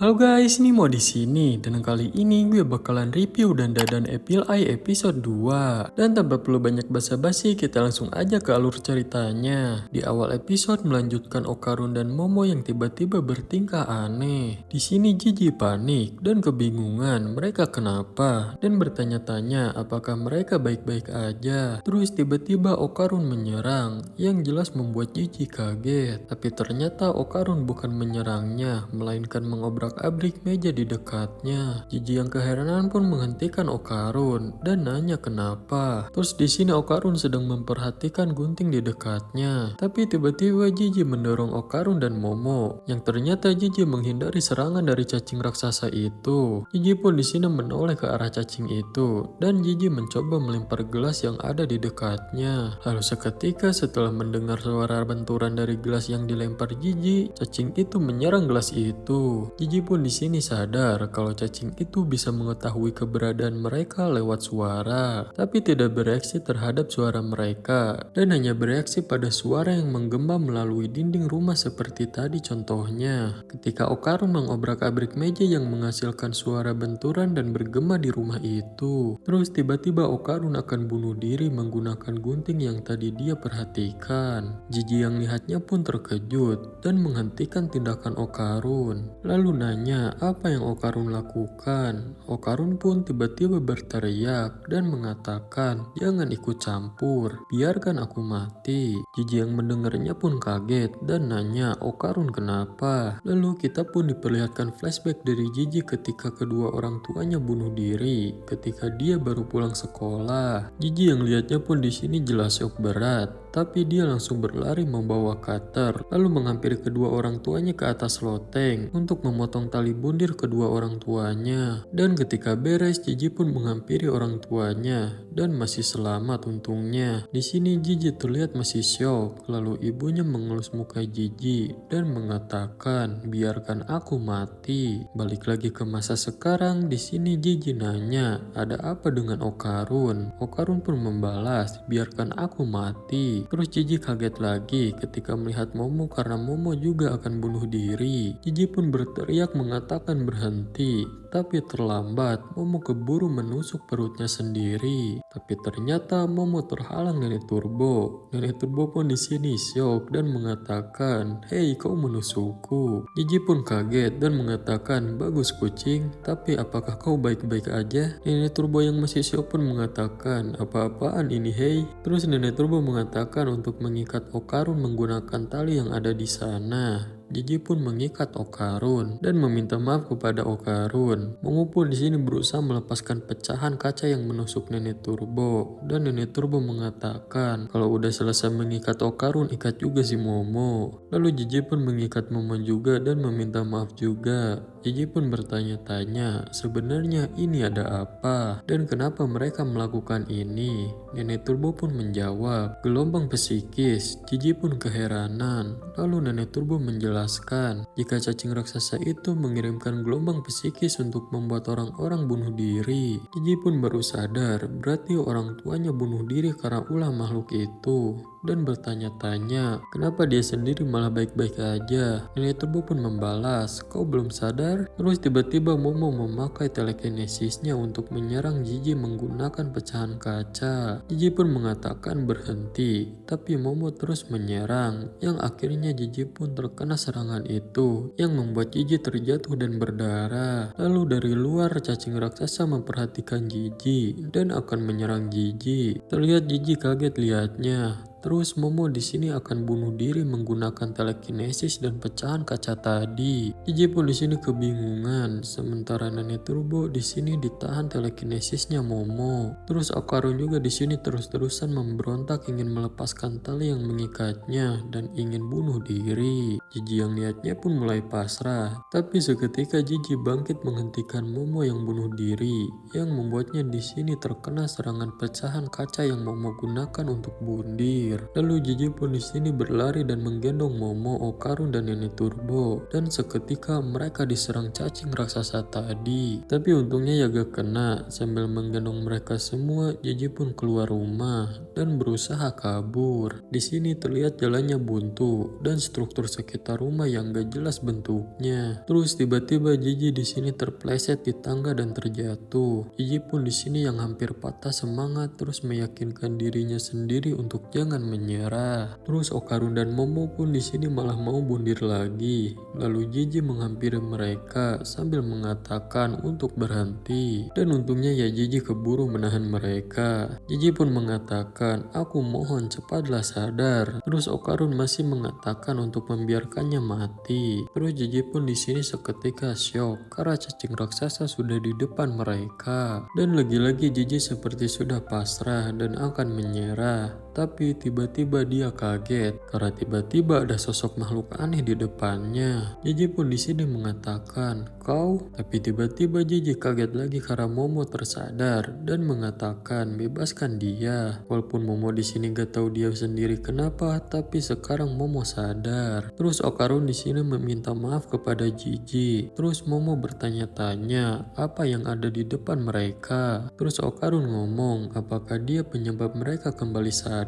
Halo guys, ini mau di sini dan kali ini gue bakalan review dan dadan Apple Eye episode 2. Dan tanpa perlu banyak basa-basi, kita langsung aja ke alur ceritanya. Di awal episode melanjutkan Okarun dan Momo yang tiba-tiba bertingkah aneh. Di sini Gigi panik dan kebingungan mereka kenapa dan bertanya-tanya apakah mereka baik-baik aja. Terus tiba-tiba Okarun menyerang yang jelas membuat Gigi kaget. Tapi ternyata Okarun bukan menyerangnya, melainkan mengobrak-abrik meja di dekatnya. Gigi yang keheranan pun menghentikan Okarun dan nanya kenapa. Terus di sini Okarun sedang memperhatikan gunting di dekatnya. Tapi tiba-tiba Gigi mendorong Okarun dan Momo, yang ternyata Gigi menghindari serangan dari cacing raksasa itu. Gigi pun di sini menoleh ke arah cacing itu dan Gigi mencoba melempar gelas yang ada di dekatnya. Lalu seketika setelah mendengar suara benturan dari gelas yang dilempar Gigi, cacing itu menyerang gelas itu. Gigi pun di sini sadar kalau cacing itu bisa mengetahui keberadaan mereka lewat suara, tapi tidak bereaksi terhadap suara mereka dan hanya bereaksi pada suara yang menggema melalui dinding rumah seperti tadi contohnya. Ketika Okarun mengobrak-abrik meja yang menghasilkan suara benturan dan bergema di rumah itu. Terus tiba-tiba Okarun akan bunuh diri menggunakan gunting yang tadi dia perhatikan. Gigi yang lihatnya pun terkejut dan menghentikan tindakan Okarun. Lalu nanya apa yang Okarun lakukan. Okarun pun tiba-tiba berteriak dan mengatakan, "Jangan ikut campur, biarkan aku mati." Gigi yang mendengarnya pun kaget dan nanya Okarun kenapa. Lalu kita pun diperlihatkan flashback dari Gigi ketika kedua orang tuanya bunuh diri ketika dia baru pulang sekolah. Gigi yang lihatnya pun di sini jelas shock berat. Tapi dia langsung berlari membawa cutter, lalu menghampiri kedua orang tuanya ke atas loteng untuk memotong tali bundir kedua orang tuanya. Dan ketika beres, Gigi pun menghampiri orang tuanya dan masih selamat untungnya. Di sini Gigi terlihat masih shock, lalu ibunya mengelus muka Gigi dan mengatakan, "Biarkan aku mati." Balik lagi ke masa sekarang, di sini Gigi nanya, "Ada apa dengan Okarun?" Okarun pun membalas, "Biarkan aku mati." Terus Gigi kaget lagi ketika melihat Momo karena Momo juga akan bunuh diri. Gigi pun berteriak mengatakan berhenti, tapi terlambat. Momo keburu menusuk perutnya sendiri. Tapi ternyata Momo terhalang Nenek Turbo. Nenek Turbo pun di sini syok dan mengatakan, "Hei, kau menusukku." Gigi pun kaget dan mengatakan, "Bagus kucing, tapi apakah kau baik-baik aja?" Nenek Turbo yang masih syok pun mengatakan, "Apa-apaan ini, hei?" Terus Nenek Turbo mengatakan untuk mengikat Okarun menggunakan tali yang ada di sana. Gigi pun mengikat Okarun dan meminta maaf kepada Okarun. Momo pun di sini berusaha melepaskan pecahan kaca yang menusuk Nenek Turbo dan Nenek Turbo mengatakan kalau udah selesai mengikat Okarun, ikat juga si Momo. Lalu Gigi pun mengikat Momo juga dan meminta maaf juga. Gigi pun bertanya-tanya, sebenarnya ini ada apa dan kenapa mereka melakukan ini? Nenek Turbo pun menjawab, gelombang psikis. Gigi pun keheranan. Lalu Nenek Turbo menjelaskan, jika cacing raksasa itu mengirimkan gelombang psikis untuk membuat orang-orang bunuh diri. Gigi pun baru sadar, berarti orang tuanya bunuh diri karena ulah makhluk itu. Dan bertanya-tanya, kenapa dia sendiri malah baik-baik aja? Nenek Turbo pun membalas, "Kau belum sadar?" Terus tiba-tiba Momo memakai telekinesisnya untuk menyerang Gigi menggunakan pecahan kaca. Gigi pun mengatakan berhenti, tapi Momo terus menyerang, yang akhirnya Gigi pun terkena serangan itu, yang membuat Gigi terjatuh dan berdarah. Lalu dari luar cacing raksasa memperhatikan Gigi dan akan menyerang Gigi. Terlihat Gigi kaget lihatnya. Terus Momo di sini akan bunuh diri menggunakan telekinesis dan pecahan kaca tadi. Gigi pun di sini kebingungan, sementara Nenek Turbo di sini ditahan telekinesisnya Momo. Terus Okarun juga di sini terus-terusan memberontak ingin melepaskan tali yang mengikatnya dan ingin bunuh diri. Gigi yang lihatnya pun mulai pasrah, tapi seketika Gigi bangkit menghentikan Momo yang bunuh diri, yang membuatnya di sini terkena serangan pecahan kaca yang Momo gunakan untuk bundir. air. Lalu Jiji pun di sini berlari dan menggendong Momo, Okarun dan Nenek Turbo. Dan seketika mereka diserang cacing raksasa tadi. Tapi untungnya Yaga kena. Sambil menggendong mereka semua, Jiji pun keluar rumah dan berusaha kabur. Di sini terlihat jalannya buntu dan struktur sekitar rumah yang gak jelas bentuknya. Terus tiba-tiba Jiji di sini terpleset di tangga dan terjatuh. Jiji pun di sini yang hampir patah semangat terus meyakinkan dirinya sendiri untuk jangan menyerah. Terus Okarun dan Momo pun di sini malah mau bundir lagi. Lalu Jiji menghampiri mereka sambil mengatakan untuk berhenti. Dan untungnya ya Jiji keburu menahan mereka. Jiji pun mengatakan, "Aku mohon cepatlah sadar." Terus Okarun masih mengatakan untuk membiarkannya mati. Terus Jiji pun di sini seketika syok karena cacing raksasa sudah di depan mereka. Dan lagi-lagi Jiji seperti sudah pasrah dan akan menyerah. Tapi tiba-tiba dia kaget karena tiba-tiba ada sosok makhluk aneh di depannya. Jiji pun di sini mengatakan, "Kau?" Tapi tiba-tiba Jiji kaget lagi karena Momo tersadar dan mengatakan, "Bebaskan dia." Walaupun Momo di sini gak tahu dia sendiri kenapa, tapi sekarang Momo sadar. Terus Okarun di sini meminta maaf kepada Jiji. Terus Momo bertanya-tanya apa yang ada di depan mereka. Terus Okarun ngomong apakah dia penyebab mereka kembali sadar.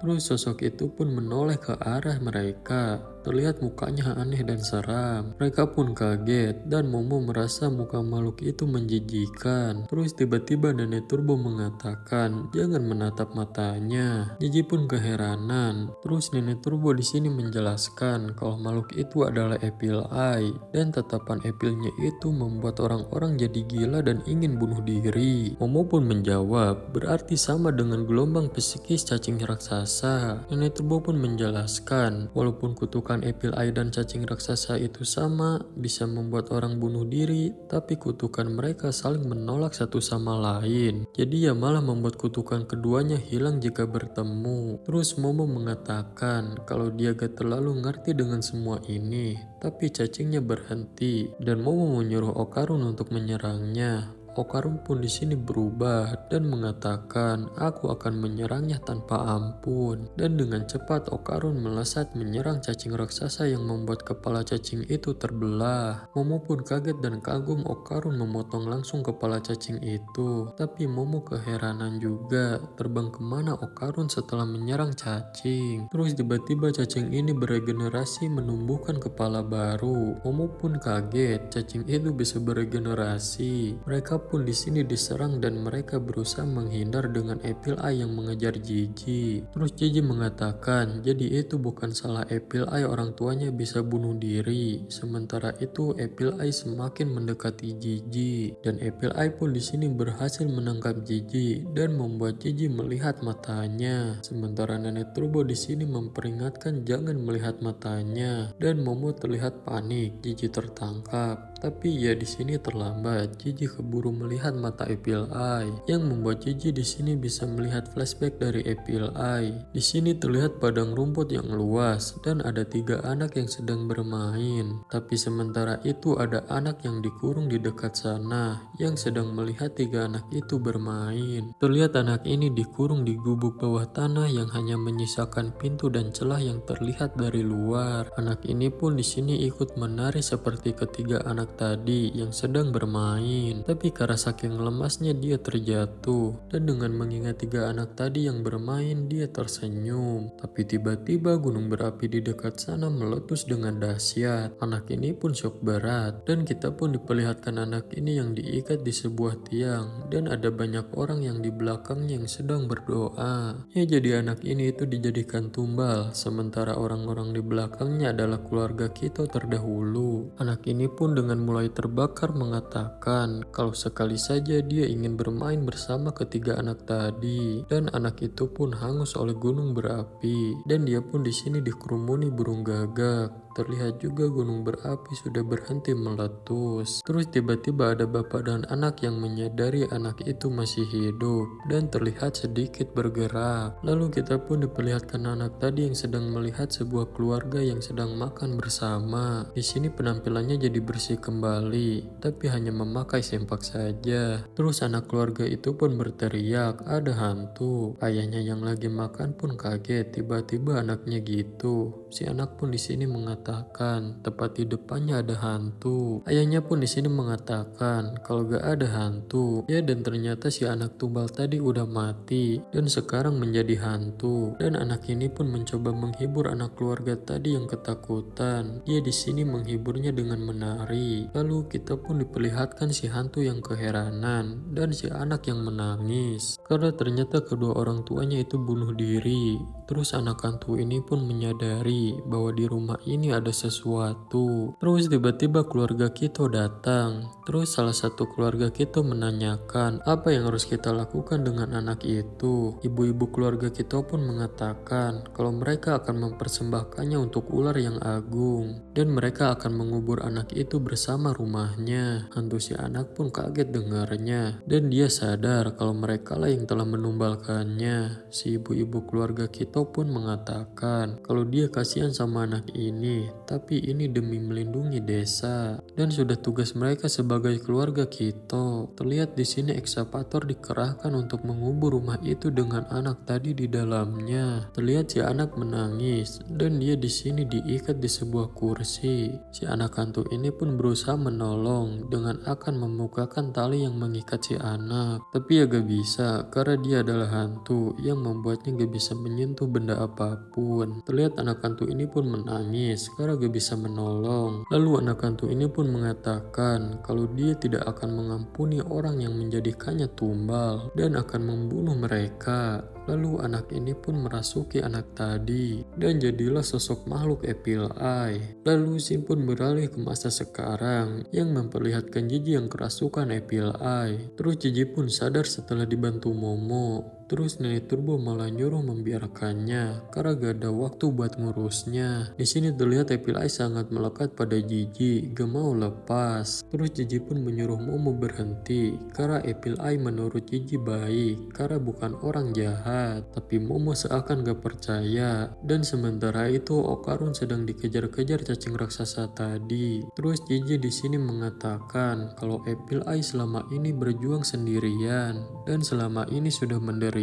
Terus sosok itu pun menoleh ke arah mereka. Terlihat mukanya aneh dan seram. Mereka pun kaget dan Momo merasa muka makhluk itu menjijikan. Terus tiba-tiba Nenek Turbo mengatakan jangan menatap matanya. Jiji pun keheranan. Terus Nenek Turbo di sini menjelaskan kalau makhluk itu adalah Evil Eye dan tatapan Evilnya itu membuat orang-orang jadi gila dan ingin bunuh diri. Momo pun menjawab berarti sama dengan gelombang psikis cacing raksasa. Nenek Turbo pun menjelaskan walaupun kutukan Evil Eye dan cacing raksasa itu sama, bisa membuat orang bunuh diri, tapi kutukan mereka saling menolak satu sama lain. Jadi ya malah membuat kutukan keduanya hilang jika bertemu. Terus Momo mengatakan kalau dia gak terlalu ngerti dengan semua ini, tapi cacingnya berhenti dan Momo menyuruh Okarun untuk menyerangnya. Okarun pun di sini berubah dan mengatakan, "Aku akan menyerangnya tanpa ampun." Dan dengan cepat Okarun melesat menyerang cacing raksasa yang membuat kepala cacing itu terbelah. Momo pun kaget dan kagum Okarun memotong langsung kepala cacing itu. Tapi Momo keheranan juga, terbang kemana Okarun setelah menyerang cacing. Terus tiba-tiba cacing ini beregenerasi menumbuhkan kepala baru. Momo pun kaget, cacing itu bisa beregenerasi. Mereka pun di sini diserang dan mereka berusaha menghindar dengan Evil Eye yang mengejar Jiji. Terus Jiji mengatakan, jadi itu bukan salah Evil Eye orang tuanya bisa bunuh diri. Sementara itu Evil Eye semakin mendekati Jiji dan Evil Eye pun di sini berhasil menangkap Jiji dan membuat Jiji melihat matanya. Sementara Nenek Turbo di sini memperingatkan jangan melihat matanya dan Momo terlihat panik. Jiji tertangkap. Tapi ya di sini terlambat. Jiji keburu melihat mata Evil Eye yang membuat Jiji di sini bisa melihat flashback dari Evil Eye. Di sini terlihat padang rumput yang luas dan ada 3 anak yang sedang bermain. Tapi sementara itu ada anak yang dikurung di dekat sana yang sedang melihat 3 anak itu bermain. Terlihat anak ini dikurung di gubuk bawah tanah yang hanya menyisakan pintu dan celah yang terlihat dari luar. Anak ini pun di sini ikut menari seperti ketiga anak tadi yang sedang bermain. Tapi karena saking lemasnya dia terjatuh dan dengan mengingat 3 anak tadi yang bermain dia tersenyum. Tapi tiba-tiba gunung berapi di dekat sana meletus dengan dahsyat. Anak ini pun syok berat dan kita pun diperlihatkan anak ini yang diikat di sebuah tiang dan ada banyak orang yang di belakangnya yang sedang berdoa. Ya jadi anak ini itu dijadikan tumbal sementara orang-orang di belakangnya adalah keluarga kita terdahulu. Anak ini pun dengan mulai terbakar mengatakan kalau sekali saja dia ingin bermain bersama ketiga anak tadi dan anak itu pun hangus oleh gunung berapi dan dia pun di sini dikerumuni burung gagak. Terlihat juga gunung berapi sudah berhenti meletus. Terus tiba-tiba ada bapak dan anak yang menyadari anak itu masih hidup dan terlihat sedikit bergerak. Lalu kita pun diperlihatkan anak tadi yang sedang melihat sebuah keluarga yang sedang makan bersama. Di sini penampilannya jadi bersih kembali, tapi hanya memakai sempak saja. saja. Terus anak keluarga itu pun berteriak, ada hantu. Ayahnya yang lagi makan pun kaget, tiba-tiba anaknya gitu. Si anak pun di sini mengatakan, tepat di depannya ada hantu. Ayahnya pun di sini mengatakan, kalau gak ada hantu. Ya dan ternyata si anak tumbal tadi udah mati dan sekarang menjadi hantu. Dan anak ini pun mencoba menghibur anak keluarga tadi yang ketakutan. Dia di sini menghiburnya dengan menari. Lalu kita pun diperlihatkan si hantu yang keheranan dan si anak yang menangis karena ternyata kedua orang tuanya itu bunuh diri. Terus anak hantu ini pun menyadari bahwa di rumah ini ada sesuatu. Terus tiba-tiba keluarga Kito datang. Terus salah satu keluarga Kito menanyakan apa yang harus kita lakukan dengan anak itu. Ibu-ibu keluarga Kito pun mengatakan kalau mereka akan mempersembahkannya untuk ular yang agung dan mereka akan mengubur anak itu bersama rumahnya. Hantu si anak pun kaget dengarnya dan dia sadar kalau mereka lah yang telah menumbalkannya. Si ibu-ibu keluarga Kito pun mengatakan kalau dia kasihan sama anak ini, tapi ini demi melindungi desa dan sudah tugas mereka sebagai keluarga Kito. Terlihat di sini ekskavator dikerahkan untuk mengubur rumah itu dengan anak tadi di dalamnya. Terlihat si anak menangis dan dia di sini diikat di sebuah kursi. Si anak hantu ini pun berusaha menolong dengan akan membukakan tali yang mengikat si anak, tapi ya gak bisa karena dia adalah hantu yang membuatnya gak bisa menyentuh benda apapun. Terlihat anak hantu ini pun menangis karena gak bisa menolong. Lalu anak hantu ini pun mengatakan kalau dia tidak akan mengampuni orang yang menjadikannya tumbal dan akan membunuh mereka. Lalu anak ini pun merasuki anak tadi dan jadilah sosok makhluk Evil Eye. Lalu Shin pun beralih ke masa sekarang yang memperlihatkan Jiji yang kerasukan Evil Eye. Terus Jiji pun sadar setelah dibantu Momo. Terus Nenek Turbo malah nyuruh membiarkannya karena gak ada waktu buat ngurusnya. Di sini terlihat Evil Eye sangat melekat pada Jiji, gak mau lepas. Terus Jiji pun menyuruh Momo berhenti karena Evil Eye menurut Jiji baik karena bukan orang jahat. Tapi Momo seakan gak percaya. Dan sementara itu Okarun sedang dikejar-kejar cacing raksasa tadi. Terus Jiji di sini mengatakan kalau Evil Eye selama ini berjuang sendirian dan selama ini sudah menderita.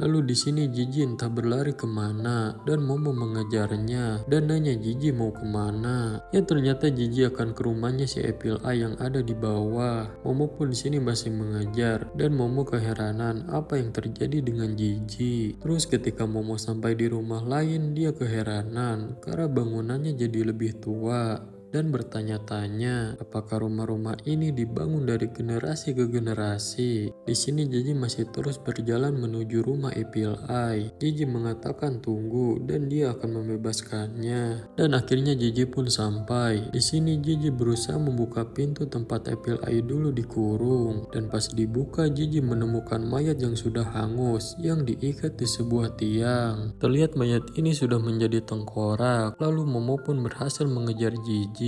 Lalu di sini Jiji entah berlari kemana dan Momo mengejarnya dan nanya Jiji mau kemana. Ya ternyata Jiji akan ke rumahnya si Evil Eye yang ada di bawah. Momo pun di sini masih mengejar dan Momo keheranan apa yang terjadi dengan Jiji. Terus ketika Momo sampai di rumah lain dia keheranan karena bangunannya jadi lebih tua dan bertanya-tanya apakah rumah-rumah ini dibangun dari generasi ke generasi. Di sini Jiji masih terus berjalan menuju rumah Evil Eye. Jiji mengatakan tunggu dan dia akan membebaskannya. Dan akhirnya Jiji pun sampai. Di sini Jiji berusaha membuka pintu tempat Evil Eye dulu dikurung dan pas dibuka Jiji menemukan mayat yang sudah hangus yang diikat di sebuah tiang. Terlihat mayat ini sudah menjadi tengkorak. Lalu Momo pun berhasil mengejar Jiji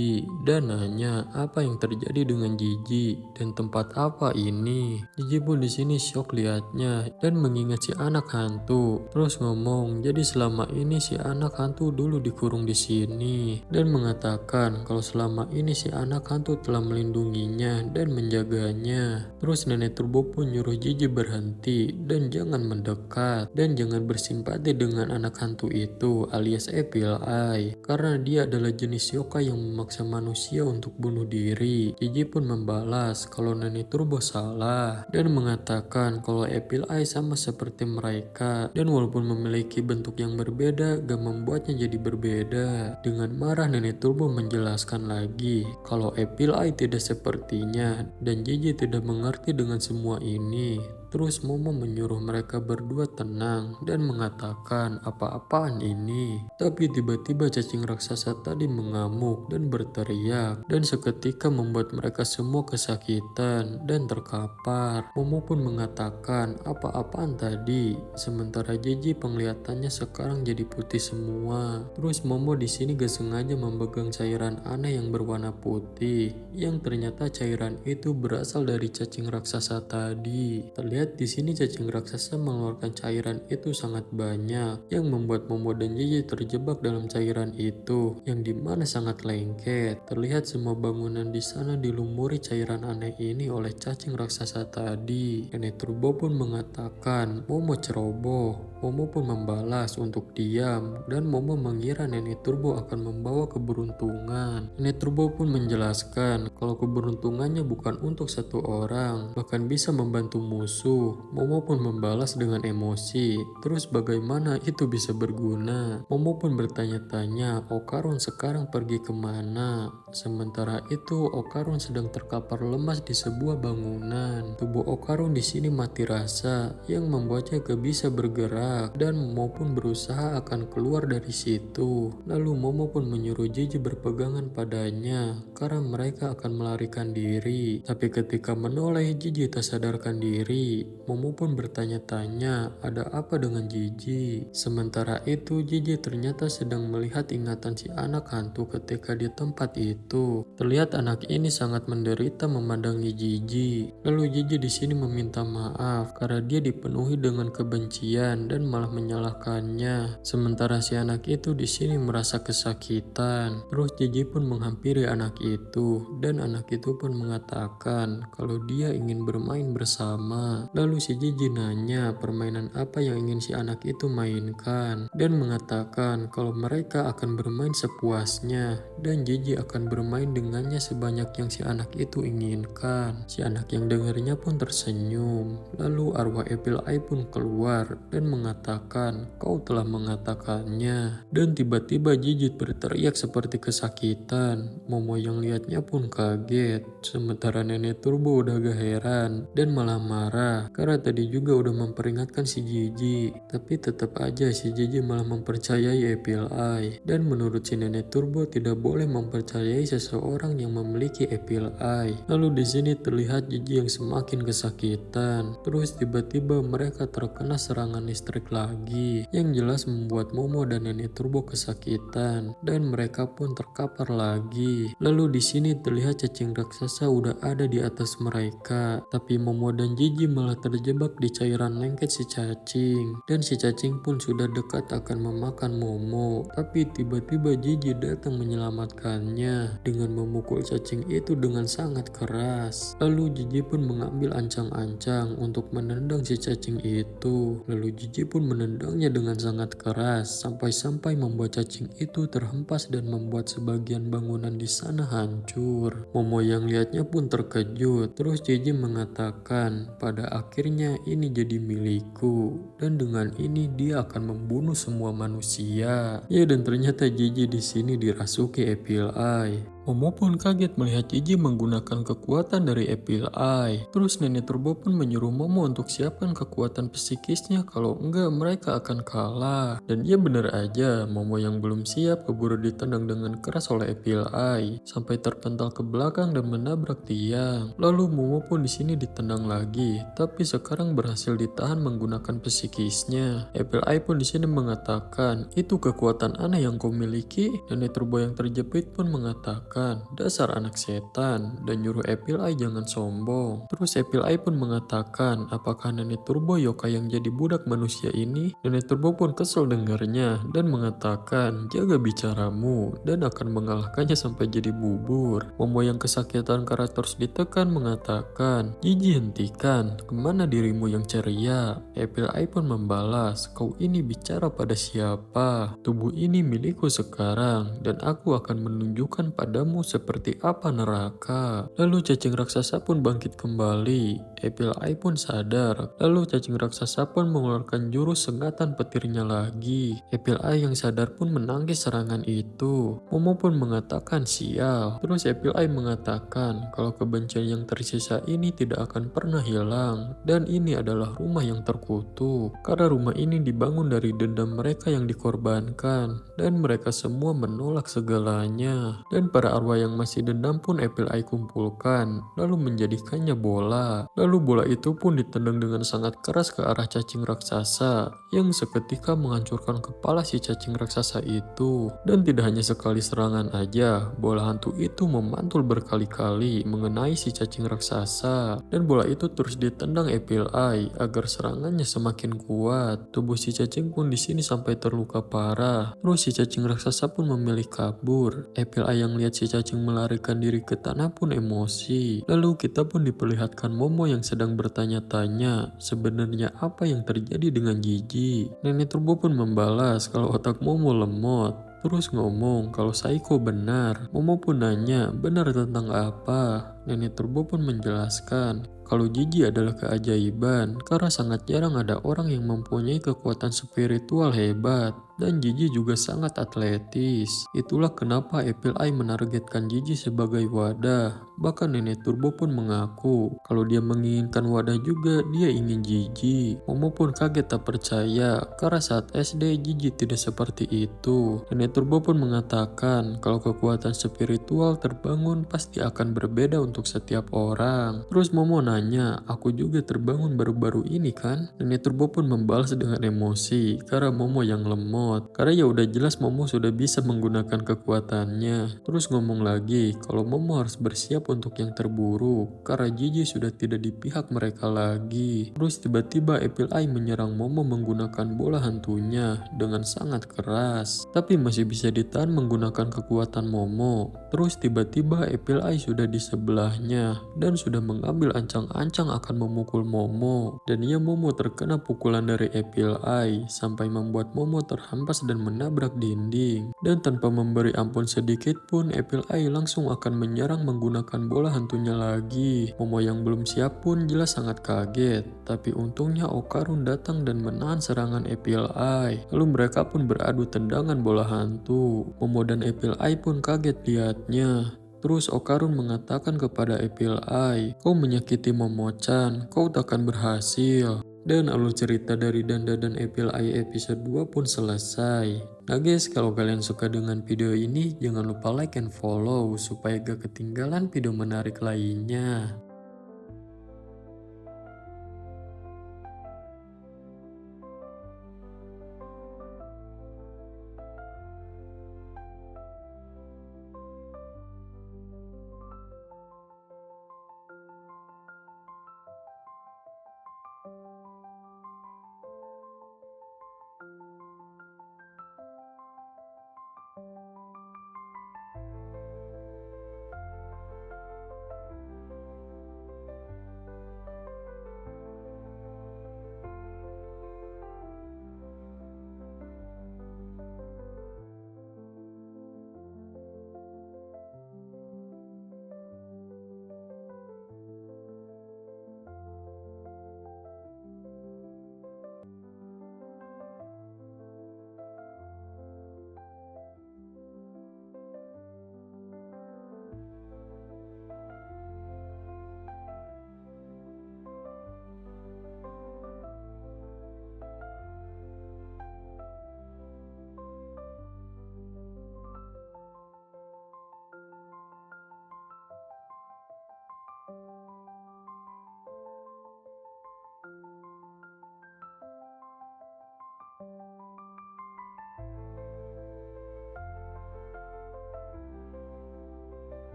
dan nanya apa yang terjadi dengan Jiji dan tempat apa ini. Jiji pun di sini shock liatnya dan mengingat si anak hantu. Terus ngomong, jadi selama ini si anak hantu dulu dikurung di sini dan mengatakan kalau selama ini si anak hantu telah melindunginya dan menjaganya. Terus Nenek Turbo pun nyuruh Jiji berhenti dan jangan mendekat dan jangan bersimpati dengan anak hantu itu alias Evil Eye karena dia adalah jenis yokai yang memaksa manusia untuk bunuh diri. Jiji pun membalas kalau Nenek Turbo salah dan mengatakan kalau Evil Eye sama seperti mereka dan walaupun memiliki bentuk yang berbeda gak membuatnya jadi berbeda. Dengan marah Nenek Turbo menjelaskan lagi kalau Evil Eye tidak sepertinya dan Jiji tidak mengerti dengan semua ini. Terus Momo menyuruh mereka berdua tenang dan mengatakan apa-apaan ini. Tapi tiba-tiba cacing raksasa tadi mengamuk dan berteriak dan seketika membuat mereka semua kesakitan dan terkapar. Momo pun mengatakan apa-apaan tadi. Sementara Jiji penglihatannya sekarang jadi putih semua. Terus Momo di sini gak sengaja memegang cairan aneh yang berwarna putih yang ternyata cairan itu berasal dari cacing raksasa tadi. Terlihat lihat di sini cacing raksasa mengeluarkan cairan itu sangat banyak yang membuat Momo dan Gigi terjebak dalam cairan itu yang dimana sangat lengket. Terlihat semua bangunan di sana dilumuri cairan aneh ini oleh cacing raksasa tadi. Nenek Turbo pun mengatakan Momo ceroboh. Momo pun membalas untuk diam dan Momo mengira Nenek Turbo akan membawa keberuntungan. Nenek Turbo pun menjelaskan kalau keberuntungannya bukan untuk satu orang, bahkan bisa membantu musuh. Momo pun membalas dengan emosi. Terus bagaimana itu bisa berguna? Momo pun bertanya-tanya, Okarun sekarang pergi kemana? Sementara itu Okarun sedang terkapar lemas di sebuah bangunan. Tubuh Okarun di sini mati rasa yang membuatnya gak bisa bergerak dan Momo pun berusaha akan keluar dari situ. Lalu Momo pun menyuruh Gigi berpegangan padanya karena mereka akan melarikan diri. Tapi ketika menoleh Gigi tak sadarkan diri. Momo pun bertanya-tanya ada apa dengan Gigi. Sementara itu Gigi ternyata sedang melihat ingatan si anak hantu ketika di tempat itu. Terlihat anak ini sangat menderita memandangi Gigi. Lalu Gigi di sini meminta maaf karena dia dipenuhi dengan kebencian dan malah menyalahkannya. Sementara si anak itu di sini merasa kesakitan. Terus Gigi pun menghampiri anak itu dan anak itu pun mengatakan kalau dia ingin bermain bersama. Lalu si Gigi nanya permainan apa yang ingin si anak itu mainkan dan mengatakan kalau mereka akan bermain sepuasnya dan Gigi akan bermain dengannya sebanyak yang si anak itu inginkan. Si anak yang dengarnya pun tersenyum. Lalu arwah Apple Eye pun keluar dan mengatakan kau telah mengatakannya. Dan tiba-tiba Gigi berteriak seperti kesakitan. Momo yang lihatnya pun kaget. Sementara Nenek Turbo udah gak heran dan malah marah karena tadi juga udah memperingatkan si Gigi. Tapi tetap aja si Gigi malah mempercayai Apple Eye. Dan menurut si Nenek Turbo tidak boleh mempercayai seseorang yang memiliki Apple Eye. Lalu di sini terlihat Gigi yang semakin kesakitan. Terus tiba-tiba mereka terkena serangan listrik lagi yang jelas membuat Momo dan Nenek Turbo kesakitan dan mereka pun terkapar lagi. Lalu di sini terlihat cacing raksasa udah ada di atas mereka, tapi Momo dan Gigi malah terjebak di cairan lengket si cacing dan si cacing pun sudah dekat akan memakan Momo. Tapi tiba-tiba Gigi datang menyelamatkannya dengan memukul cacing itu dengan sangat keras. Lalu Gigi pun mengambil ancang-ancang untuk menendang si cacing itu. Lalu Gigi pun menendangnya dengan sangat keras sampai-sampai membuat cacing itu terhempas dan membuat sebagian bangunan di sana hancur. Momo yang lihatnya pun terkejut. Terus Gigi mengatakan pada akhirnya ini jadi milikku dan dengan ini dia akan membunuh semua manusia. Ya dan ternyata Gigi di sini dirasuki Apple Eye. Momo pun kaget melihat Gigi menggunakan kekuatan dari Apple Eye. Terus Nenek Turbo pun menyuruh Momo untuk siapkan kekuatan psikisnya kalau enggak mereka akan kalah. Dan dia benar aja, Momo yang belum siap keburu ditendang dengan keras oleh Apple Eye sampai terpental ke belakang dan menabrak tiang. Lalu Momo pun di sini ditendang lagi, tapi sekarang berhasil ditahan menggunakan psikisnya. Apple Eye pun di sini mengatakan, "Itu kekuatan aneh yang kau miliki." Nenek Turbo yang terjepit pun mengatakan, dasar anak setan, dan nyuruh Apple Eye jangan sombong. Terus Apple Eye pun mengatakan apakah Nenek Turbo yokai yang jadi budak manusia ini. Nenek Turbo pun kesel dengarnya dan mengatakan jaga bicaramu dan akan mengalahkannya sampai jadi bubur. Momo yang kesakitan karena terus ditekan mengatakan Gigi hentikan, kemana dirimu yang ceria? Apple Eye pun membalas kau ini bicara pada siapa? Tubuh ini milikku sekarang dan aku akan menunjukkan pada seperti apa neraka. Lalu cacing raksasa pun bangkit kembali. Apple Eye pun sadar. Lalu cacing raksasa pun mengeluarkan jurus sengatan petirnya lagi. Apple Eye yang sadar pun menangkis serangan itu. Momo pun mengatakan sial. Terus Apple Eye mengatakan kalau kebencian yang tersisa ini tidak akan pernah hilang. Dan ini adalah rumah yang terkutuk. Karena rumah ini dibangun dari dendam mereka yang dikorbankan. Dan mereka semua menolak segalanya. Dan para para arwah yang masih dendam pun Apple Eye kumpulkan, lalu menjadikannya bola. Lalu bola itu pun ditendang dengan sangat keras ke arah cacing raksasa, yang seketika menghancurkan kepala si cacing raksasa itu. Dan tidak hanya sekali serangan aja, bola hantu itu memantul berkali-kali mengenai si cacing raksasa. Dan bola itu terus ditendang Apple Eye agar serangannya semakin kuat. Tubuh si cacing pun di sini sampai terluka parah. Terus si cacing raksasa pun memilih kabur. Apple Eye yang lihat si cacing melarikan diri ke tanah pun emosi. Lalu kita pun diperlihatkan Momo yang sedang bertanya-tanya sebenarnya apa yang terjadi dengan Gigi. Nenek Turbo pun membalas kalau otak Momo lemot. Terus ngomong kalau Saiko benar. Momo pun nanya benar tentang apa. Nenek Turbo pun menjelaskan kalau Gigi adalah keajaiban karena sangat jarang ada orang yang mempunyai kekuatan spiritual hebat. Dan Gigi juga sangat atletis. Itulah kenapa Apple Eye menargetkan Gigi sebagai wadah. Bahkan Nenek Turbo pun mengaku kalau dia menginginkan wadah juga dia ingin Gigi. Momo pun kaget tak percaya karena saat SD Gigi tidak seperti itu. Nenek Turbo pun mengatakan kalau kekuatan spiritual terbangun pasti akan berbeda untuk setiap orang. Terus Momo nanya, aku juga terbangun baru-baru ini kan? Nenek Turbo pun membalas dengan emosi karena Momo yang lemot. Karena ya udah jelas Momo sudah bisa menggunakan kekuatannya. Terus ngomong lagi kalau Momo harus bersiap untuk yang terburuk karena Gigi sudah tidak di pihak mereka lagi. Terus tiba-tiba Apple Eye menyerang Momo menggunakan bola hantunya dengan sangat keras. Tapi masih bisa ditahan menggunakan kekuatan Momo. Terus tiba-tiba Apple Eye sudah di sebelahnya dan sudah mengambil ancang-ancang akan memukul Momo. Dan ia Momo terkena pukulan dari Apple Eye sampai membuat Momo terhampas dan menabrak dinding. Dan tanpa memberi ampun sedikit pun Apple Eye langsung akan menyerang menggunakan bola hantunya lagi. Momo yang belum siap pun jelas sangat kaget. Tapi untungnya Okarun datang dan menahan serangan Apple Eye. Lalu mereka pun beradu tendangan bola hantu. Momo dan Apple Eye pun kaget lihatnya. Terus Okarun mengatakan kepada Apple Eye, kau menyakiti Momo-chan, kau takkan berhasil. Dan alur cerita dari Danda dan Apple Eye episode 2 pun selesai. Nah guys, kalau kalian suka dengan video ini, jangan lupa like and follow supaya gak ketinggalan video menarik lainnya.